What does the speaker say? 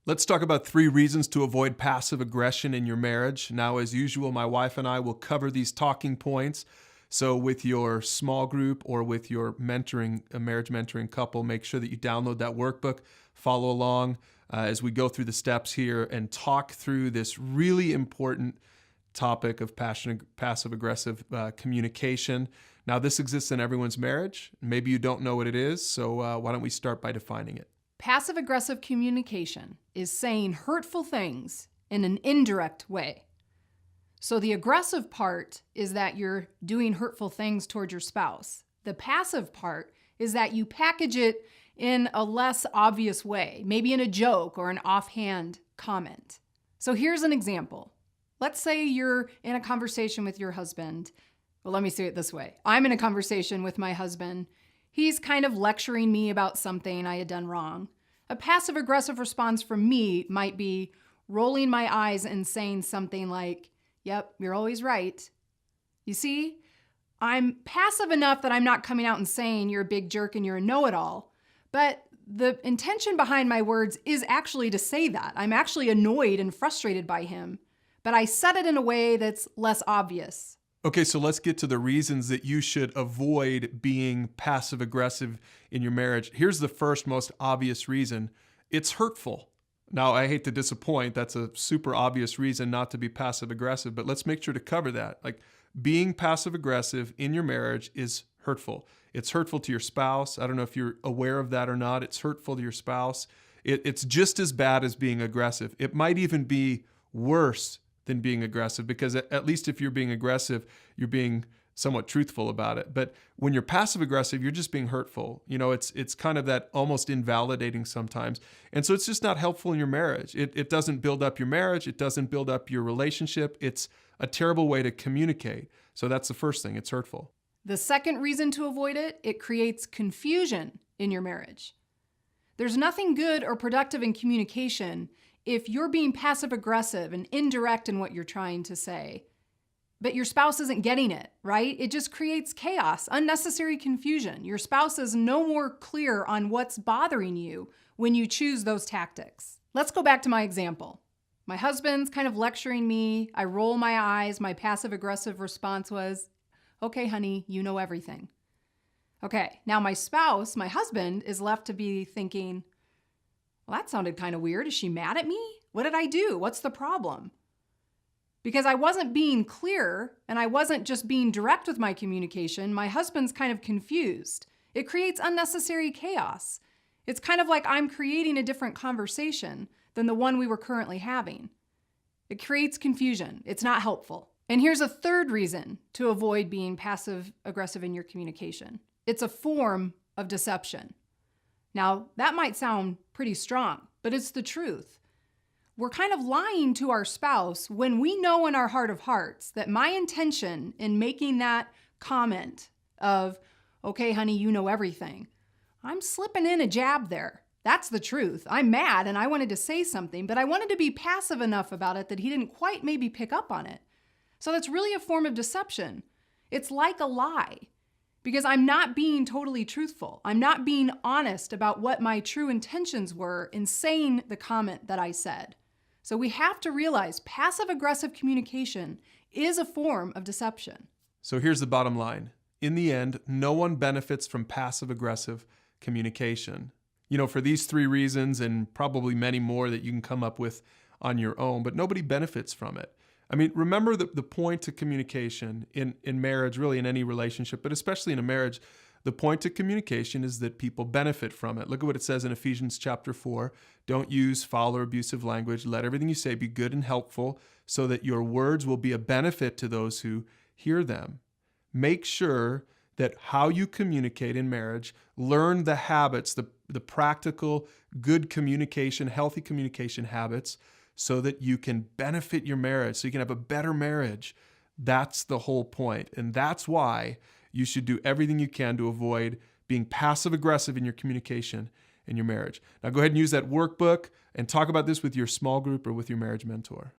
Let's talk about 3 reasons to avoid passive aggression in your marriage. Now, as usual, my wife and I will cover these talking points. So with your small group or with your mentoring, a marriage mentoring couple, make sure that you download that workbook, follow along as we go through the steps here and talk through this really important topic of passive aggressive communication. Now, this exists in everyone's marriage. Maybe you don't know what it is, so why don't we start by defining it? Passive-aggressive communication is saying hurtful things in an indirect way. So the aggressive part is that you're doing hurtful things toward your spouse. The passive part is that you package it in a less obvious way, maybe in a joke or an offhand comment. So here's an example. Let's say you're in a conversation with your husband. Well, let me say it this way. I'm in a conversation with my husband. He's kind of lecturing me about something I had done wrong. A passive-aggressive response from me might be rolling my eyes and saying something like, "Yep, you're always right." You see, I'm passive enough that I'm not coming out and saying you're a big jerk and you're a know-it-all, but the intention behind my words is actually to say that. I'm actually annoyed and frustrated by him, but I said it in a way that's less obvious. Okay, so let's get to the reasons that you should avoid being passive aggressive in your marriage. Here's the first most obvious reason. It's hurtful. Now, I hate to disappoint. That's a super obvious reason not to be passive aggressive, but let's make sure to cover that. Like, being passive aggressive in your marriage is hurtful. It's hurtful to your spouse. I don't know if you're aware of that or not. It's hurtful to your spouse. It's just as bad as being aggressive. It might even be worse than being aggressive, because at least if you're being aggressive, you're being somewhat truthful about it. But when you're passive aggressive, you're just being hurtful. You know, it's kind of that almost invalidating sometimes. And so it's just not helpful in your marriage. It doesn't build up your marriage. It doesn't build up your relationship. It's a terrible way to communicate. So that's the first thing. It's hurtful. The second reason to avoid it, it creates confusion in your marriage. There's nothing good or productive in communication if you're being passive-aggressive and indirect in what you're trying to say, but your spouse isn't getting it, right? It just creates chaos, unnecessary confusion. Your spouse is no more clear on what's bothering you when you choose those tactics. Let's go back to my example. My husband's kind of lecturing me. I roll my eyes. My passive-aggressive response was, "Okay, honey, you know everything." Okay, now my spouse, my husband, is left to be thinking, "Well, that sounded kind of weird. Is she mad at me? What did I do? What's the problem?" Because I wasn't being clear and I wasn't just being direct with my communication, my husband's kind of confused. It creates unnecessary chaos. It's kind of like I'm creating a different conversation than the one we were currently having. It creates confusion. It's not helpful. And here's a third reason to avoid being passive-aggressive in your communication. It's a form of deception. Now, that might sound pretty strong, but it's the truth. We're kind of lying to our spouse when we know in our heart of hearts that my intention in making that comment of, "Okay, honey, you know everything," I'm slipping in a jab there. That's the truth. I'm mad and I wanted to say something, but I wanted to be passive enough about it that he didn't quite maybe pick up on it. So that's really a form of deception. It's like a lie. Because I'm not being totally truthful. I'm not being honest about what my true intentions were in saying the comment that I said. So we have to realize passive-aggressive communication is a form of deception. So here's the bottom line. In the end, no one benefits from passive-aggressive communication. You know, for these 3 reasons and probably many more that you can come up with on your own, but nobody benefits from it. I mean, remember the point to communication in marriage, really in any relationship, but especially in a marriage, the point to communication is that people benefit from it. Look at what it says in Ephesians chapter 4. Don't use foul or abusive language. Let everything you say be good and helpful so that your words will be a benefit to those who hear them. Make sure that how you communicate in marriage, learn the habits, the practical, good communication, healthy communication habits, so that you can benefit your marriage, so you can have a better marriage. That's the whole point. And that's why you should do everything you can to avoid being passive-aggressive in your communication in your marriage. Now go ahead and use that workbook and talk about this with your small group or with your marriage mentor.